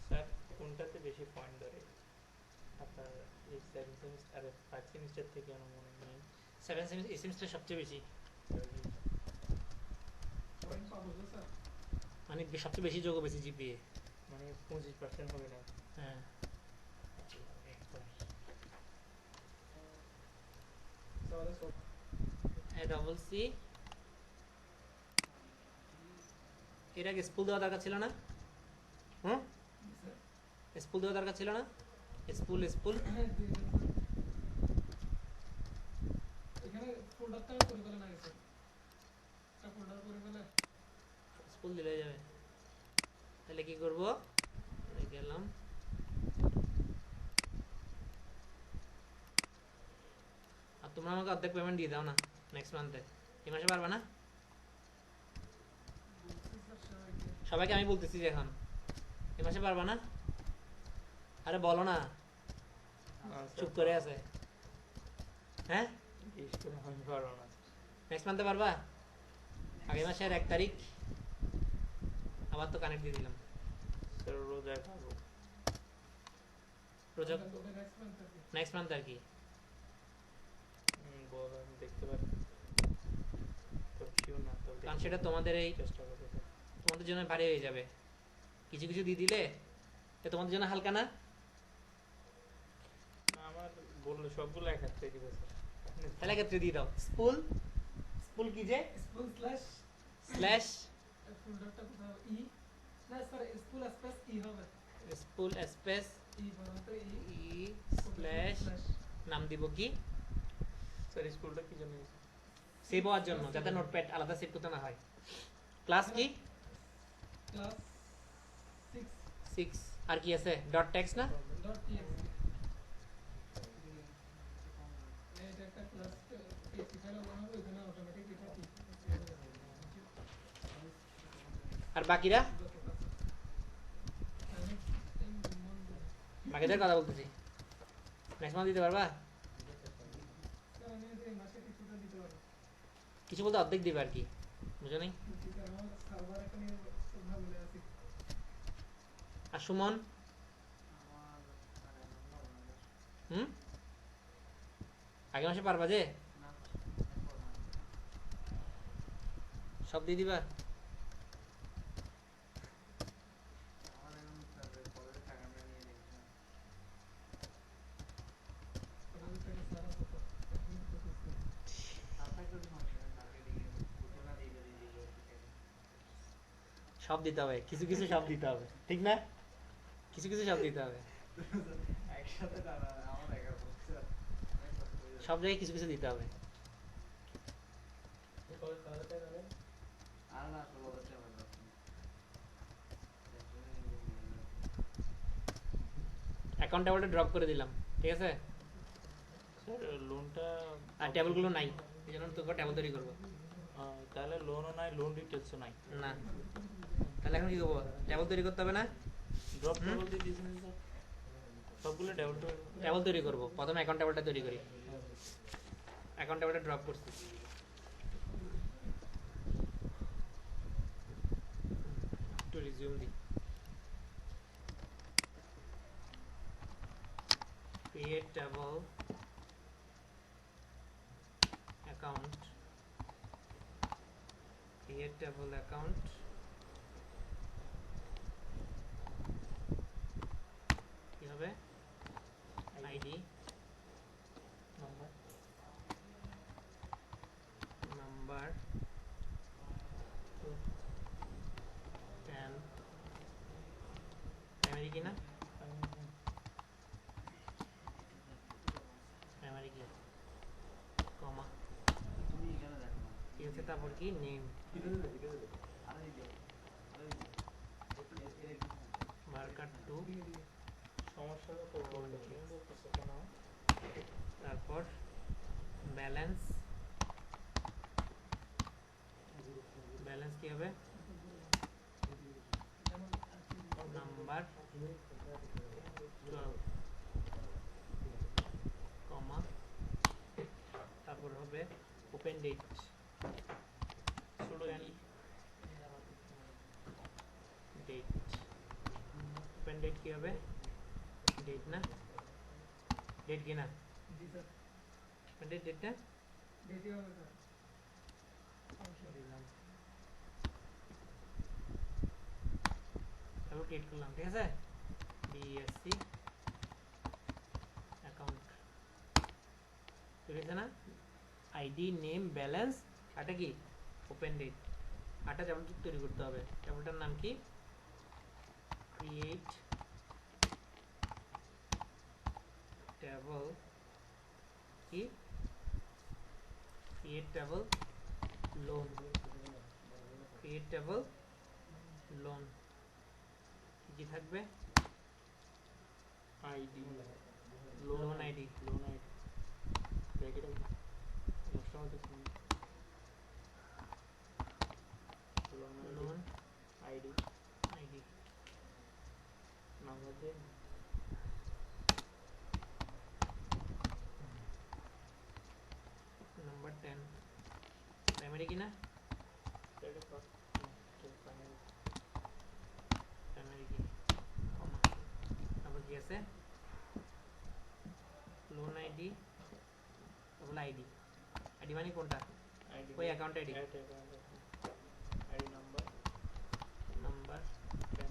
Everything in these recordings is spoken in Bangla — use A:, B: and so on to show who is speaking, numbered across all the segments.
A: স্যার কোনটাতে বেশি পয়েন্ট ধরে আপনার এই 7 সেমিস্টার আর 5 সেমিস্টার থেকে আমার মনে নেই
B: 7 সেমিস্টার এই সেমিস্টার সবচেয়ে বেশি মানে সবচেয়ে বেশি যোগ বেশি জিপিএ
A: মানে 25% হবে না।
B: হ্যাঁ ডবল সি এর আগে স্কুল দেওয়া দরকার ছিল না হুম স্কুল দেওয়া দরকার ছিল না স্কুল স্কুল স্কুল দিলে যাবে তাহলে কি করবো গেলাম আর তোমরা আমাকে অর্ধেক পেমেন্ট দিয়ে দাও না নেক্সট মান্থে এই মাসে পারবে না সবাইকে আমি বলতেছি যে এখন এই মাসে পারবা না আরে বলো না চুপ করে আছে হ্যাঁ
A: আমি পারবো না
B: নেক্সট মান্থে পারবা আগামী মাসের 1 তারিখ আবার তো কানেক্ট দিয়ে দিলাম
A: স্যার রোজায় পারবো
B: রোজা নেক্সট মান্থ আর কি
A: বল আমি দেখতে পারি তো শিওর না তো
B: কারণ সেটা তোমাদের এই
A: চেষ্টা করবো স্যার।
B: তোমাদের জন্য ভারী হয়ে যাবে কিছু কিছু দিয়ে দিলে তো তোমাদের জন্য হালকা না
A: আমার বললো সবগুলো এক হাতে দিবে স্যার
B: তাহলে ক্ষেত্রে দিয়ে দাও স্কুল স্কুল কি যে slash school space E slash নাম দিব কি
A: স্যার স্কুলটা কি জন্য
B: সেভ হওয়ার জন্য যাতে নোটপ্যাড আলাদা সেভ করতে না হয় ক্লাস কি 6 আর কি আছে ডট টেক্সট না আর বাকিরা বাকিদের কথা বলতেছি নেক্সট মান্থ দিতে পারবা কিছু বলতে অর্ধেক দিবে আর কি বুঝো নাই আর সুমন আগে মাসে পারবা যে সব দিয়ে দিবা সব দিতে হবে কিছু কিছু সব দিতে হবে ঠিক না কিছু কিছু সব দিতে হবে সব জায়গায় কিছু কিছু দিতে হবে অ্যাকাউন্ট টেবিলটা ড্রপ করে দিলাম ঠিক আছে
A: স্যার লোনটা
B: আর টেবিলগুলো নাই এই জন্য তোকে টেবিল তৈরি করবো
A: তাহলে লোনও নাই লোন ডিটেলসও নাই
B: না তাহলে এখন কি করবো টেবিল তৈরি করতে হবে না
A: ড্রপ টেবিল দিয়ে দিয়েছেন স্যার সবগুলো
B: টেবিল তৈরি করবো প্রথমে অ্যাকাউন্ট টেবিলটা তৈরি করি অ্যাকাউন্ট টেবিলটা ড্রপ করছি একটু রিজিউম দিই create table account create table account কি হবে id number 10 primary কি না primary কি কমা কি হচ্ছে তারপর কি নেম মার্কার 2
A: সমস্যাটা তো
B: তারপর ব্যালেন্স ব্যালেন্স কি হবে নাম্বার 12 কমা তারপর হবে open date
A: sudo
B: Open.
A: date
B: open date কি হবে ডেট না ডেট কি না
C: জি স্যার
B: ওপেন ডেট ডেটটা
C: ডেটই হবে স্যার
B: দিলাম তারপর ক্রিয়েট করলাম ঠিক আছে বিএসসি অ্যাকাউন্ট ঠিক আছে না আইডি নেম ব্যালেন্স এটা কি ওপেন ডেট এটা টেবিল তৈরি করতে হবে টেবিলটার নাম কি ক্রিয়েট টেবল কি create table loan create table loan কি থাকবে
A: id
B: loan ID
A: loan id bracket আছে দশটা মতো loan
B: loan
A: id
B: ID
A: number দিয়ে
B: নাম্বার 10 প্রাইমারি কি না
A: এটা কর ফাইনাল
B: প্রাইমারি কি কমা তারপর কি আছে লোন আইডি তারপর আইডি আইডি মানে কোনটা
A: id
B: ওই account ID
A: id number
B: number
A: 10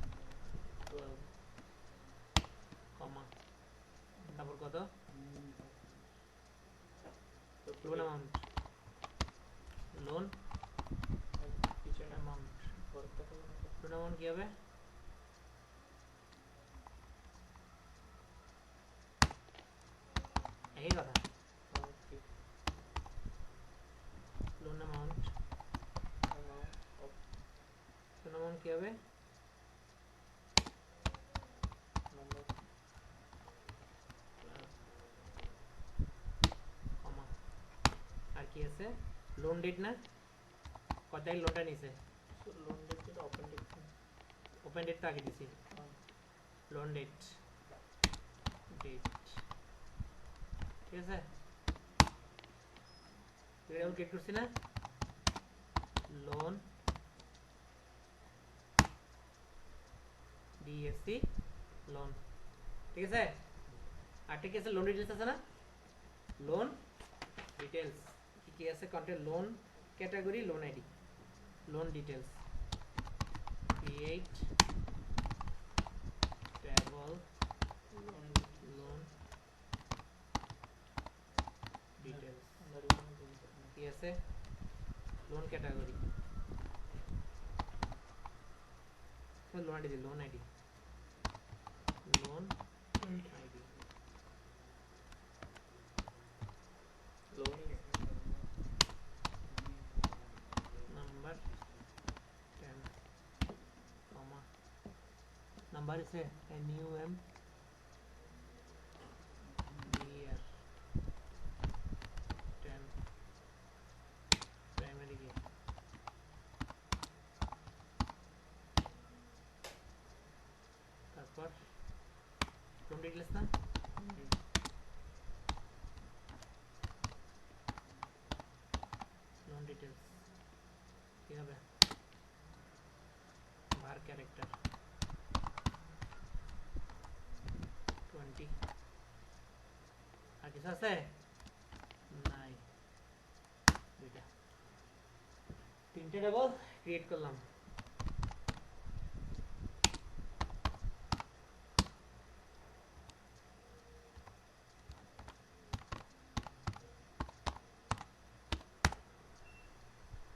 B: 12 comma তারপর কত লোন অ্যামাউন্ট লোন
A: পিছনে
B: অ্যামাউন্ট
A: করতে হবে
B: লোন অ্যামাউন্ট কি হবে একই কথা
A: okay
B: loan amount
A: amount of
B: loan amount কি হবে
A: number
B: কমা আর কি আছে লোন ডেট না কত তারিখ লোনটা নিছে
A: so loan date যেটা open date
B: ওপেন ডেট তো আগে দিছি লোন ডেট ডেট ঠিক আছে এরকম ক্রিয়েট করছি না লোন ডিএসসি লোন ঠিক আছে আর ঠিক আছে লোন ডিটেলস আছে না লোন ডিটেলস কি কি আছে content loan category loan ID loan details create table
A: loan
B: loan details
A: under
B: কি আছে loan category loan ID loan ID loan ID
A: loan
B: number 10 comma number is a NUM year 10 primary কি তারপর লোন ডিটেলস না লোন ডিটেলস কি হবে var ক্যারেক্টার 20 আর কিছু আছে নাই দুইটা তিনটে টেবল ক্রিয়েট করলাম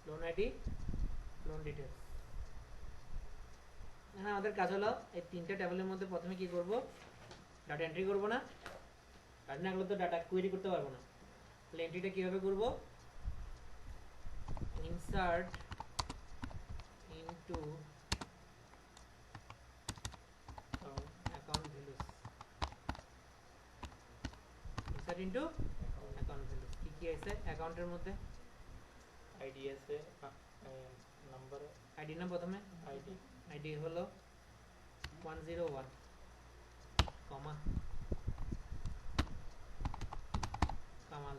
B: লোন আইডি লোন ডিটেলস হ্যাঁ আমাদের কাজ হলো এই তিনটে টেবিলের মধ্যে প্রথমে কি করব ডাটা এন্ট্রি করব না আর না করলে তো ডাটা কোয়েরি করতে পারবো না তাহলে এন্ট্রিটা কিভাবে করব insert into account values insert into account values কি কি আছে অ্যাকাউন্টের মধ্যে
A: id আছে নাম্বার
B: আইডি না প্রথমে
A: id
B: আইডি হলো 101 কমা কামাল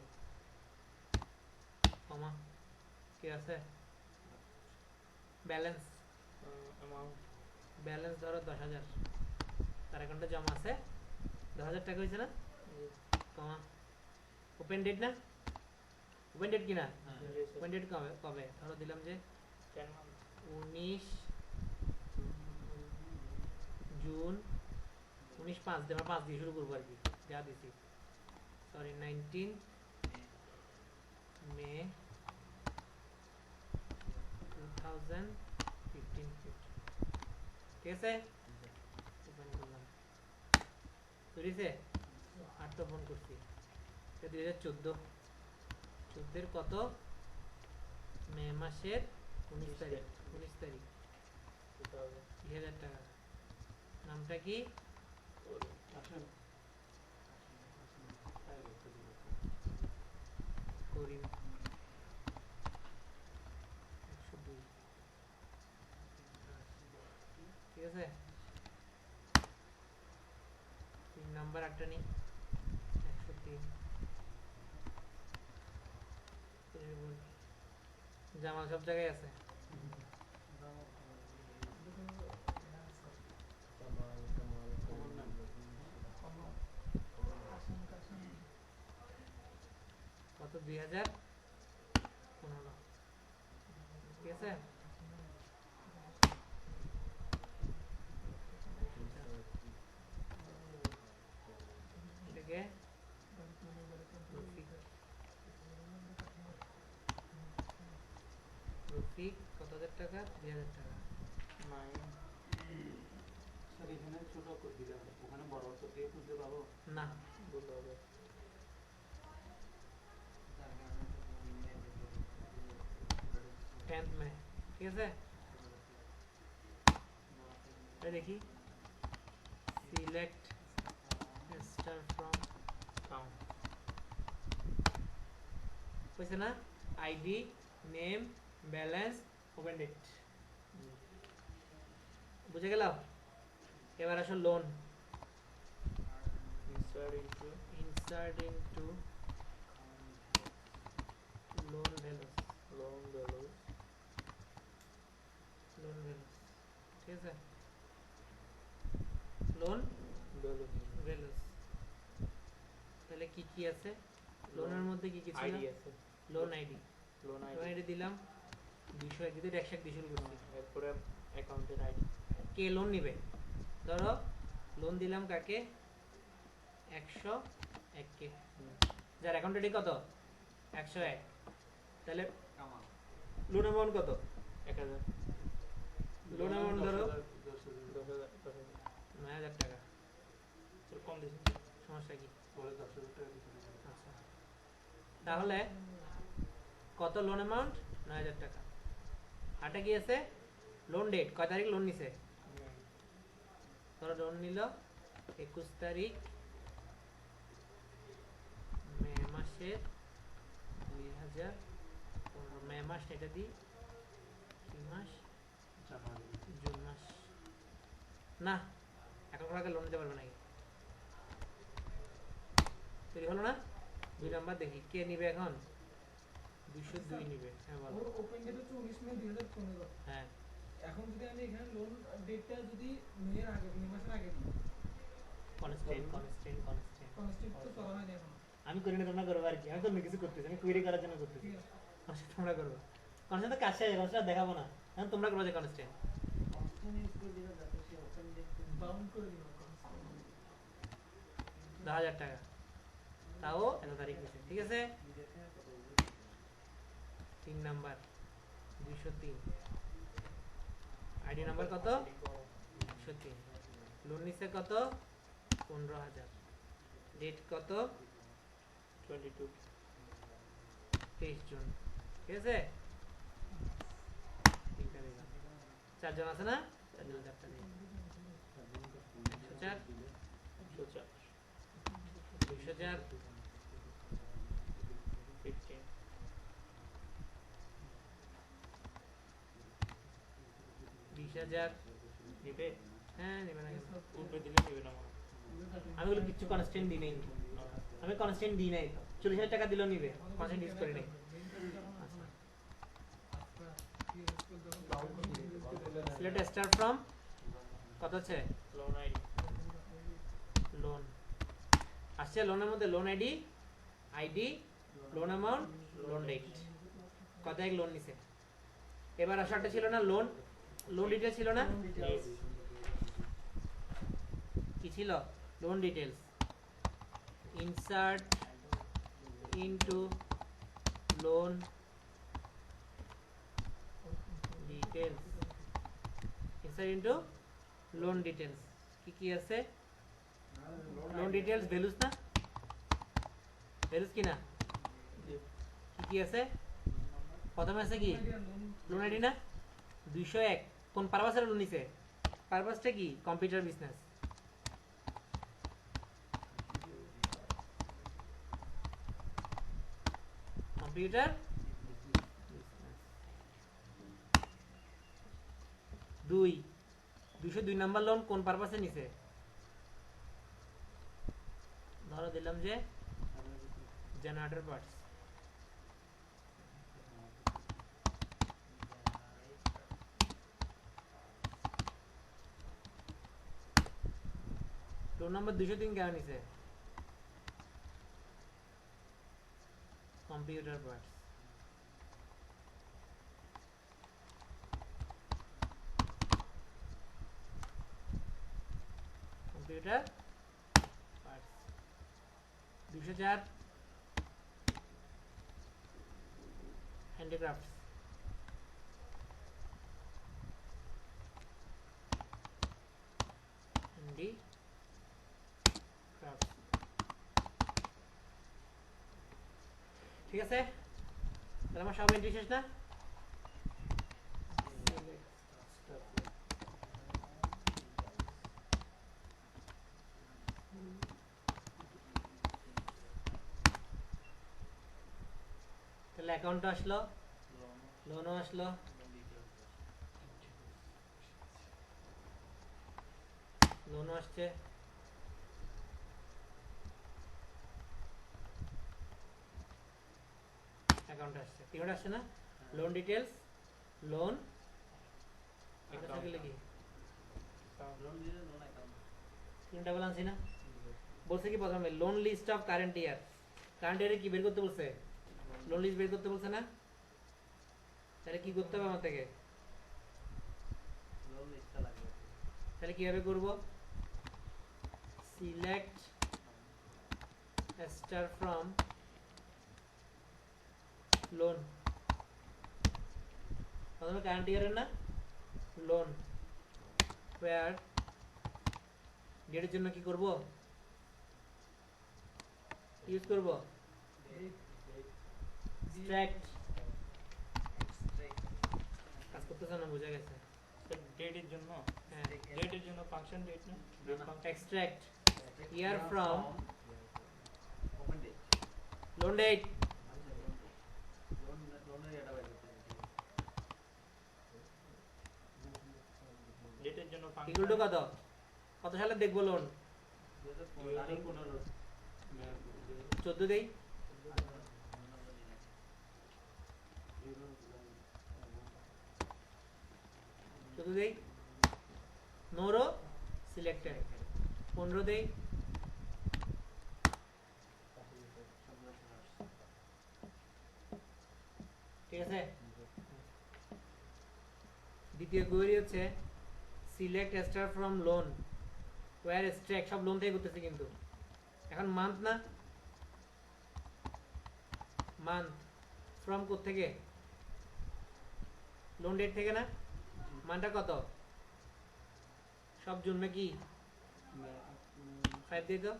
B: কমা কি আছে ব্যালেন্স
A: অ্যামাউন্ট
B: ব্যালেন্স ধরো 10,000 তার অ্যাকাউন্টে জমা আছে 10,000 টাকা হয়েছে না কমা ওপেন ডেট না ওপেন ডেট কিনা ওপেন ডেট কবে কবে ধরো দিলাম যে
A: 10 মান্থ
B: 19 জুন 19/5 দিয়ে আমরা 5 দিয়ে শুরু করবো আর কি যা দিছি সরি 19 মে 2015 ঠিক আছে ওপেন করলাম তৈরিছে আর তো ফোন করছি 2014 14 কত মে মাসের 19 তারিখ 20,000 টাকা নামটা কি করিম 102 ঠিক আছে 3 নাম্বার একটা নি 103 জামাল সব জায়গায় আছে কত 2015 ঠিক আছে এটাকে রফিক কত হাজার টাকা 2,000 টাকা
C: স্যার এখানে ছোট করে দিলে ওখানে বড় অক্ষর দিয়ে খুঁজতে পাবো
B: না
A: বলতে হবে
B: 10th মে ঠিক আছে এটা দেখি সিলেক্ট স্টার ফ্রম
A: কাউন্ট
B: হয়েছে না ID name balance open date বুঝে গেল এবার আসো loan
A: insert into
B: loan values
A: loan value
B: ঠিক আছে লোন
A: value
B: ভ্যালুস তাহলে কি কি আছে লোনের মধ্যে কি কি ছিল
A: আইডি আছে
B: loan ID
A: loan
B: loan ID দিলাম 200 দিতে 100 দিয়ে শুরু করছি
A: এরপরে অ্যাকাউন্টের আইডি
B: কে লোন নিবে ধরো লোন দিলাম কাকে 101 কে যার অ্যাকাউন্ট আইডি কত 101 তাহলে লোন অ্যামাউন্ট কত
A: 1000
B: লোন অ্যামাউন্ট ধরো
A: 10,000
B: 9,000 টাকা
A: কম দিয়েছি
B: সমস্যা কি
C: পরে 10,000 টাকা দিতে হবে।
B: আচ্ছা তাহলে কত লোন অ্যামাউন্ট 9,000 টাকা আটা কি আছে লোন ডেট কয় তারিখ লোন নিছে ধরো লোন নিল 21 তারিখ মে মাসের 2015 মে মাস এটা দিই কি মাস
C: জানুয়ারি
B: জুন মাস না এখন আগে লোন দিতে পারবে নাকি তৈরি হলো না 2 নাম্বার দেখি কে নিবে এখন 202 নিবে হ্যাঁ বলো
D: ওর ওপেন ডেট হচ্ছে 19 মে 2015
B: হ্যাঁ
D: এখন যদি আমি এখানে লোন ডেটটা যদি মেয়ের আগে মে মাসের আগে দিই
B: কনস্ট্যান্ট
D: কনস্টেন্ট তো করা হয়নি এখন
B: আমি করি না তোমরা করবো আর কি আমি তো অন্য কিছু করতেছি আমি কুইরি করার জন্য করতেছি
D: ঠিক আছে
B: কনস্ট্যান্ট তোমরা করবো কনস্ট্যান্ট তো কাজ শেষ কনস্ট্যান্ট দেখাবো না এখন তোমরা করবো যে কনস্ট্যান্ট
D: বাউন্ড করে দিন
B: 10,000 টাকা তাও এত তারিখ দিচ্ছে ঠিক আছে 3 নাম্বার 203 আইডি নাম্বার কত 203 লোন নিচ্ছে কত 15,000 ডেট কত
A: 22
B: 23 জুন ঠিক আছে তিনটা দিলাম 4 জন আছে না 4 জন 4টা দিই 104
A: সোচা
B: 20,000
A: 15
B: 20,000
A: নিবে
B: হ্যাঁ নেবে না কেন?
A: উপরে দিলে নিবে না মনে হয়।
B: আমি বলি কিছু কনস্ট্যান্ট দিই নাই আমি কনস্ট্যান্ট দিই নাই 40,000 টাকা দিলেও নিবে কনস্ট্যান্ট ইউজ করি নাই সিলেক্ট স্টার ফ্রম কত হচ্ছে
A: লোন আইডি
B: লোন আসছে লোনের মধ্যে loan ID ID loan amount loan date কত এক লোন নিছে এবার আসারটা ছিল না লোন লোন ডিটেল ছিল না কি ছিল loan details insert into loan details insert into loan details কি কি আছে লোন ডিটেলস ভ্যালুস না ভ্যালুস কি না কি কি আছে প্রথমে আছে কি লোন আইডি না 201 কোন পারপাসের লোন নিছে পারপাসটা কি computer business computer 202 number loan কোন পারপাসে নিছে ধরো দিলাম যে জেনারেটর পার্টস লোন নাম্বার 203 কেন নিছে computer parts computer parts 204 handicrafts handicrafts ঠিক আছে তাহলে আমার সব এন্ট্রি শেষ না তাহলে অ্যাকাউন্ট আসলো লোনও আসলো লোনও আসছে অ্যাকাউন্ট আসছে তিনটা আসছে না লোন ডিটেলস লোন এটা থাকলে কি তিনটা বলে আনছি না বলছে কি প্রথমে লোন লিস্ট অফ কারেন্ট ইয়ারে কি বের করতে বলছে লোন লিস্ট বের করতে বলছে না তাহলে কি করতে হবে আমার থেকে তাহলে কিভাবে করব সিলেক্ট স্টার ফ্রম লোন প্রথমে কারেন্ট ইয়ারের না লোন ওয়্যার ডেটের জন্য কি করব ইউজ করব এক্সট্রাক্ট কাজ করতেছ না বোঝা গেছে
A: ডেটের জন্য
B: হ্যাঁ
A: ডেটের জন্য ফাংশন ডেট না
B: extract year from loan date
A: ডেটের জন্য
B: equal to কত সালে দেখবো লোন 14 দেই 14 দেই নোরো সিলেক্টেড 15 দেই ঠিক আছে দ্বিতীয় কোয়েরি হচ্ছে select star from loan where stack সব লোন থেকে করতেছে কিন্তু এখন মান্থ না মান্থ ফ্রম কোথা থেকে লোন ডেট থেকে না মানটা কত সব জুন কি 5 দে তো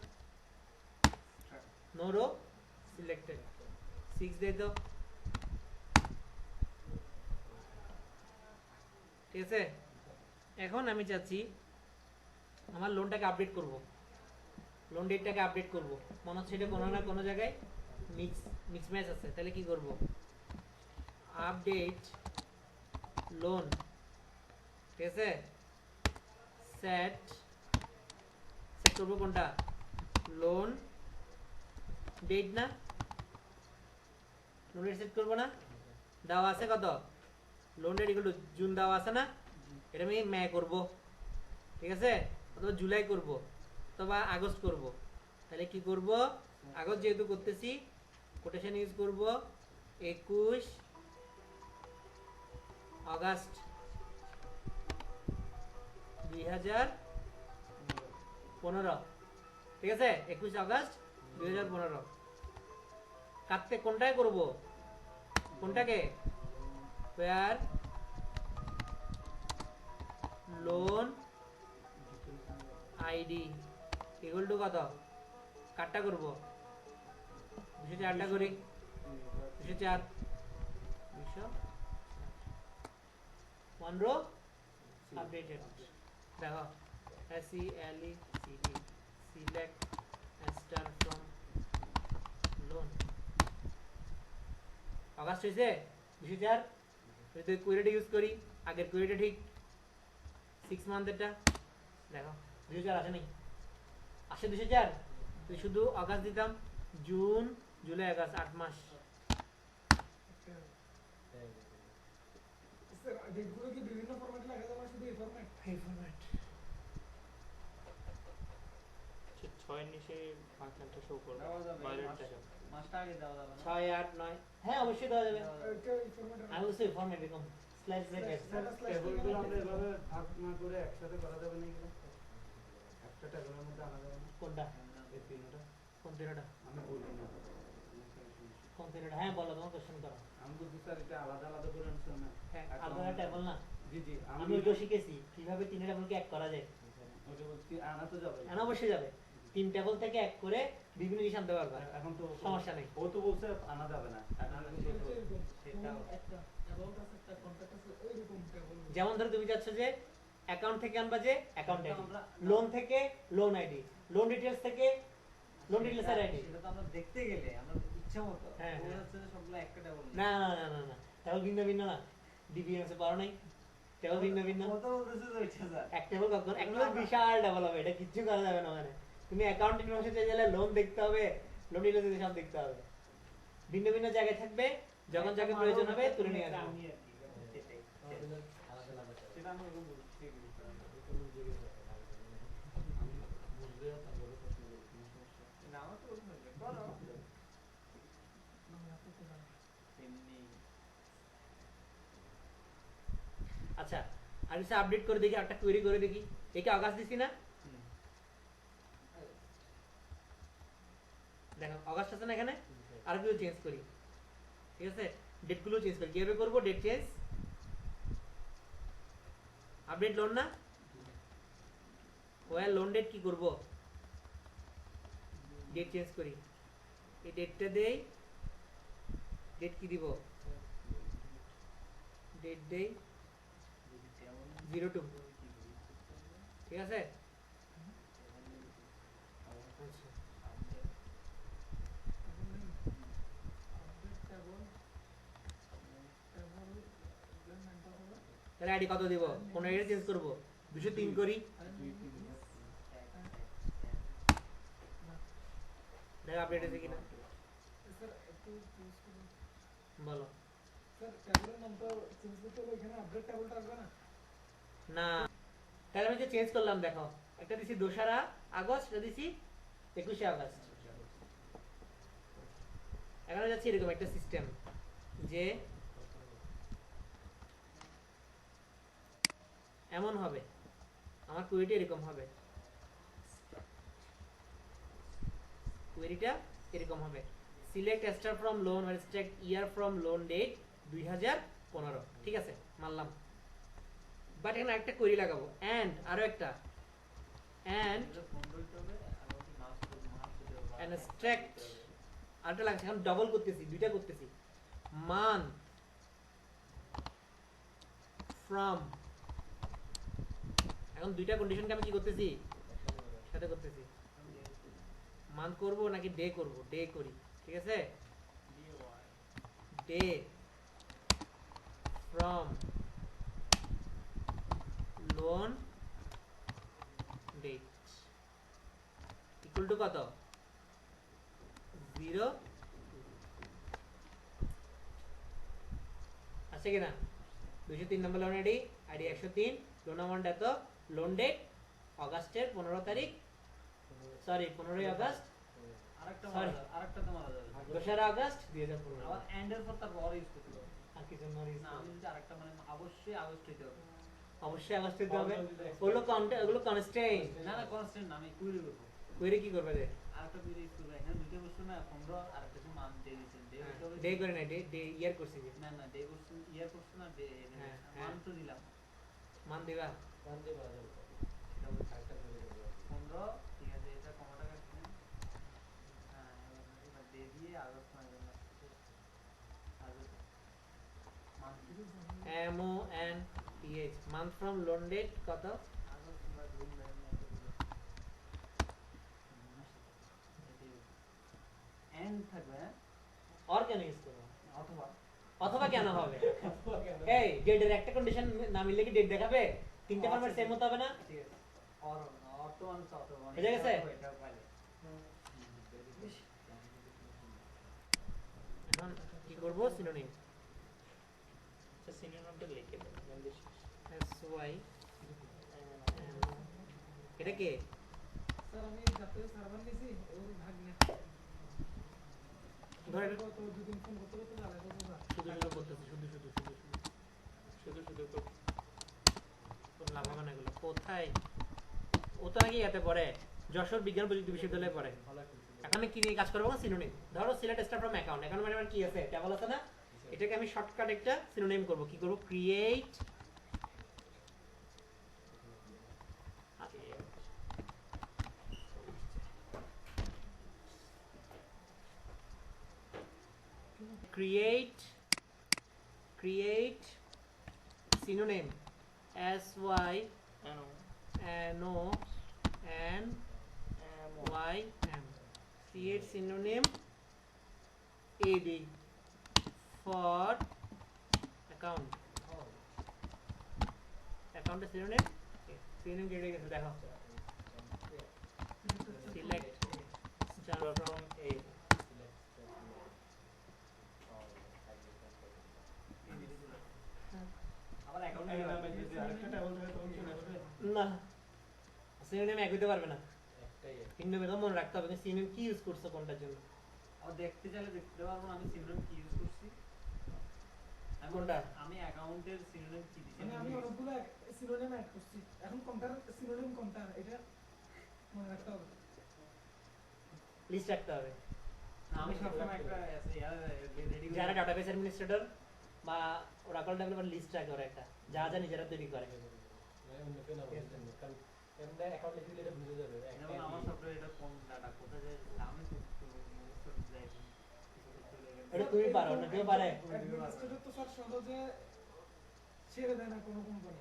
B: নো রো সিলেক্টেড 6 দে তো ঠিক আছে এখন আমি চাচ্ছি আমার লোনটাকে আপডেট করব লোন ডেটটাকে আপডেট করব মনে হচ্ছে এটা কোনো না কোনো জায়গায় মিক্স ম্যাচ আছে তাহলে কি করব আপডেট লোন ঠিক আছে সেট করবো কোনটা লোন ডেট না লোন ডেট সেট করবো না দেওয়া আছে কত loan date equal to June দেওয়া আছে না, এটা আমি মে করব, ঠিক আছে, অথবা জুলাই করব, অথবা আগস্ট করব। তাহলে কি করব, আগস্ট যেহেতু করতেছি কোটেশন ইউজ করব 21 আগস্ট 2015, ঠিক আছে, 21 আগস্ট 2015। কাটতে কোনটায় করব, কোনটাকে, where loan ID equal to কত, কাটটা করব 204টা করি, 204 1 রো আপডেটেড। দেখো SELECT select star from loan August হয়েছে 2004। যদি কোয়েরিটা ইউজ করি, আগের কোয়েরিটা ঠিক 6 মান্থেরটা, দেখো 2004 আসে নাই, আসে 2004, তুই শুধু আগস্ট দিতাম, জুন জুলাই আগস্ট 8 মাস।
D: স্যার ডেটগুলো কি বিভিন্ন ফরম্যাটে লাগা যাবে না শুধু এই ফরম্যাট?
B: এই ফরম্যাট
A: 6 নিচে ফাংশনটা শো করবে,
C: দেওয়া যাবে,
A: বাইরের
C: মাস-
A: দেখা
C: মাসটা আগে দেওয়া যাবে না?
B: 6 8 9, হ্যাঁ অবশ্যই দেওয়া যাবে।
C: দেওয়া যাবে।
D: এটা এই ফরম্যাটে
B: আমি অবশ্যই ফরম্যাট এরকম স্ল্যাশ জেড
C: টেবিলগুলো আমরা এভাবে ভাগ না করে একসাথে করা যাবে না এগুলো? একটা টেবিলের মধ্যে আনা যাবে না?
B: কোনটা,
C: এই তিনটা?
B: কোন তেরোটা,
C: আমি বলি না।
B: কোন তেরোটা, হ্যাঁ বলো, তোমার কোশ্চেন করো।
C: আমি বলছি স্যার এটা আলাদা আলাদা করে আনছেন না?
B: হ্যাঁ
C: এখন-
B: আলাদা টেবল না,
C: জি জি
B: আমি
C: আমি
B: ওইটাও শিখেছি কিভাবে তিনটা টেবলকে এক করা যায়।
C: ওটা বলছি আনা তো যাবে।
B: এখন অবশ্যই যাবে, 3 টেবল থেকে এক করে বিভিন্ন জিনিস আনতে পারবা,
C: এখন তো
B: সমস্যা নেই।
C: ও তো বলছে আনা যাবে না। এখন কিন্তু
D: এটা এরকম
B: সেটাও।
D: একটা অ্যাবাউট আছে, একটা কন্টাক্ট আছে, এইরকম টেবল।
B: যেমন ধরো তুমি চাচ্ছ যে অ্যাকাউন্ট থেকে আনবা, যে অ্যাকাউন্ট আইডি,
C: আমরা-
B: লোন থেকে লোন আইডি, লোন ডিটেইলস থেকে লোন ডিটেইলস এর আইডি।
C: সেটা তো আমরা দেখতে গেলে আমরা ইচ্ছা মতো
B: হ্যাঁ,
C: ও
B: হ্যাঁ।
C: হচ্ছে যে সবগুলো একটা টেবিল
B: না না না না না, টেবল ভিন্ন ভিন্ন না, ডিবিএমএস এ পারো নাই, টেবল ভিন্ন ভিন্ন।
C: কত বলতেছে যে ওইটা স্যার
B: এক টেবল কখন, এক টেবল বিশাল টেবল হবে, এটা কিচ্ছু করা যাবে না। মানে তুমি অ্যাকাউন্ট ইনফরমেশন চাইলে গেলে লোন দেখতে হবে, লোন ডিটেইলস সব দেখতে হবে, ভিন্ন ভিন্ন জায়গায় থাকবে, যখন যাকে প্রয়োজন হবে তুলে নিয়ে আসবে।
C: সেটা আমি ওরকম বলছি ঠিক আছে স্যার। আমি বুঝলে তারপরে প্রশ্ন করবো, কোনো সমস্যা না। আমার তো ওরকম হইলে করো এমনি।
B: আচ্ছা আর কিছু আপডেট করে দেখি, একটা কোয়েরি করে দেখি, একে অগাস্ট দিছি না, দেখো অগাস্ট আছে না এখানে, আর কিছু চেঞ্জ করি, ঠিক আছে, ডেটগুলো চেঞ্জ করি, কিভাবে করবো, ডেট চেঞ্জ, আপডেট লোন না, ওয়ার লোন ডেট কি করব, ডেট চেঞ্জ করি, এই ডেটটা দেই, ডেট কি দিব, ডেট দেই 02, ঠিক আছে। আচ্ছা
D: আপডেট টেবল টেবল ইমপ্লিমেন্ট হবে।
B: তাহলে আইডি কত দিব, কোন আইডি চেঞ্জ করব, 203 করি, দেখ আপডেট আছে কিনা,
D: স্যার একটু চেঞ্জ করুন।
B: বলো।
D: স্যার টেবলের নামটা চেঞ্জ করতে হলে এখানে আপডেট টেবলটা আসবে না?
B: না তাহলে আমি যে চেঞ্জ করলাম, দেখো একটা দিছি 2 আগস্ট, এটা দিছি 21 আগস্ট। এখন যাচ্ছে এরকম একটা সিস্টেম যে এমন হবে, আমার কোয়েরিটা এরকম হবে, কোয়েরিটা এরকম হবে, সিলেক্ট স্টার ফ্রম লোন আর select year from loan date 2015, ঠিক আছে মানলাম। বাট এখানে একটা কোয়েরি লাগাবো, এন্ড আরো একটা, এন্ড extract আরেকটা লাগছে, এখন ডবল করতেছি, দুইটা করতেছি, month from, এখন দুইটা কন্ডিশনকে আমি কি করতেছি, সাথে করতেছি, মান্থ করব নাকি ডে করব, ডে করি, ঠিক আছে, day from loan date equal to কত, 0 আছে কিনা, 203 number loan ID, ID 103, loan amount এত, লোন ডেট অগাস্টের 15 তারিখ, সরি 15 আগস্ট,
E: আরেকটা
B: Sorry.
E: আরেকটা তো মারা যাবে
B: 2 আগস্ট 2015।
E: আবার এন্ডের পর তার বড় ইউজ করতে হবে
B: আর কিছু নর ইউজ
E: না আমি যদি আরেকটা মানে অবশ্যই আগস্ট হইতে হবে
B: অবশ্যই আগস্ট দিতে হবে। ওগুলো কনস্ট্যান্ট,
E: না না কনস্ট্যান্ট না আমি কুইরি করবো
B: কইরে কি করবে রে?
E: আরেকটা কুইরি ইউজ করবো এখানে দুইটা বস্তু না 15 আর একটা হচ্ছে মান ডে দিয়েছেন ডে হইতে হবে
B: ডে করে না, ডে ইয়ার করছি যে
E: না না ডে বস্তু ইয়ার করছে না ডে
B: হ্যাঁ,
E: মান
B: হ্যাঁ।
E: তো দিলাম
B: মান দিবা।
E: সেটা বলছি 15 ঠিক আছে এটা কত টাকা দিলেন হ্যাঁ এবার ডে দিয়ে আগস্ট মানে জন্য আগস্ট মান
B: M O N T H, month from loan date কত?
E: আগস্ট বা জুন এন্ড থাকবে হ্যাঁ
B: আর কেন ইউজ করবো?
E: অথবা
B: অথবা কেন হবে? এই ডেটের একটা কন্ডিশন না মিললে কি ডেট দেখাবে? তিনটে ফরম্যাট সেম হতে হবে না?
E: ঠিক আছে অর অর্থ মানুষ অথবা মানে
B: বুঝে গেছে?
E: এটা পাইলে
B: এখন কি করব? সিনোনিম
A: আচ্ছা সিনোনিমটা লিখে দেন জলদি শেষ।
B: এস ওয়াই, এটা কে?
D: স্যার আমি যাতে সার্ভার নিছি ওর ভাগ না
B: ধর এটা
D: তো দুদিন ফোন করতে করতে জ্বালা করতে স্যার
B: শুধু করতেছি, শুধু
A: শুধু তো
B: তোর লাভ হবে না এগুলো। কোথায়? ও তো আগে ইয়াতে পড়ে, যশোর বিজ্ঞান প্রযুক্তি বিশ্ববিদ্যালয়ে পড়ে। এখন আমি কি নিয়ে কাজ করবো? সিনোনিম। ধরো সিলেক্ট স্টার ফ্রম অ্যাকাউন্ট, এখন মানে আমার কি আছে? টেবল আছে না? এটাকে আমি শর্টকাট একটা সিনোনিম করব। কি করব? Create create synonym S Y N O N Y M, create synonym AD for account synonym কেটে গেছে দেখো। select star from
A: A
E: আবার অ্যাকাউন্ট
C: আরেকটা টেবল থাকে তখন চলে আসবে।
B: না, সিনোনিম এক হইতে পারবে না, ভিন্ন ভিন্ন মনে রাখতে হবে সিনোনিম কি ইউজ করছো কোনটার জন্য।
E: আবার দেখতে চাইলে দেখতে পারবো না আমি সিনোনিম কি ইউজ করছি
B: কোনটা?
E: আমি অ্যাকাউন্টের সিনোনিম কি দিছি
D: মানে আমি অনেকগুলো সিনোনিম অ্যাড করছি এখন কোনটার সিনোনিম কোনটা এটা মনে রাখতে হবে
B: লিস্ট রাখতে হবে।
E: না, আমি সবসময় একটা রেডি
B: যারা ডাটাবেস অ্যাডমিনিস্ট্রেটর বা ওরাকল ডেভেলপার লিস্ট রাখে ওরা একটা, যা যা নিজেরা তৈরি করে।
E: যেমন আমার সফটওয়্যার এটা কোন ডাটা কোথায় যায় আমি তো মুখস্থ যাই
B: এটা তুমি পারো না, কেউ পারে
D: অ্যাডমিনিস্ট্রেটর তো স্যার সহজে ছেড়ে দেয় না কোনো কোম্পানি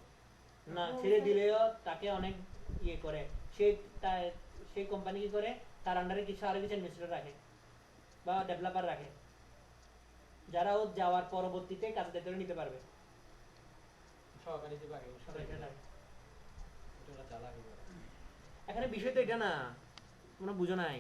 B: না, ছেড়ে দিলেও তাকে অনেক ইয়ে করে। সেই কোম্পানি কি করে, তার আন্ডারে কিছু আরো কিছু অ্যাডমিনিস্ট্রেটর রাখে বা ডেভেলপার রাখে, যারা ও যাওয়ার পরবর্তীতে কাজ দায়িত্ব নিতে পারবে। এখানে বিষয় তো এটা না, তোমরা বুঝো নাই।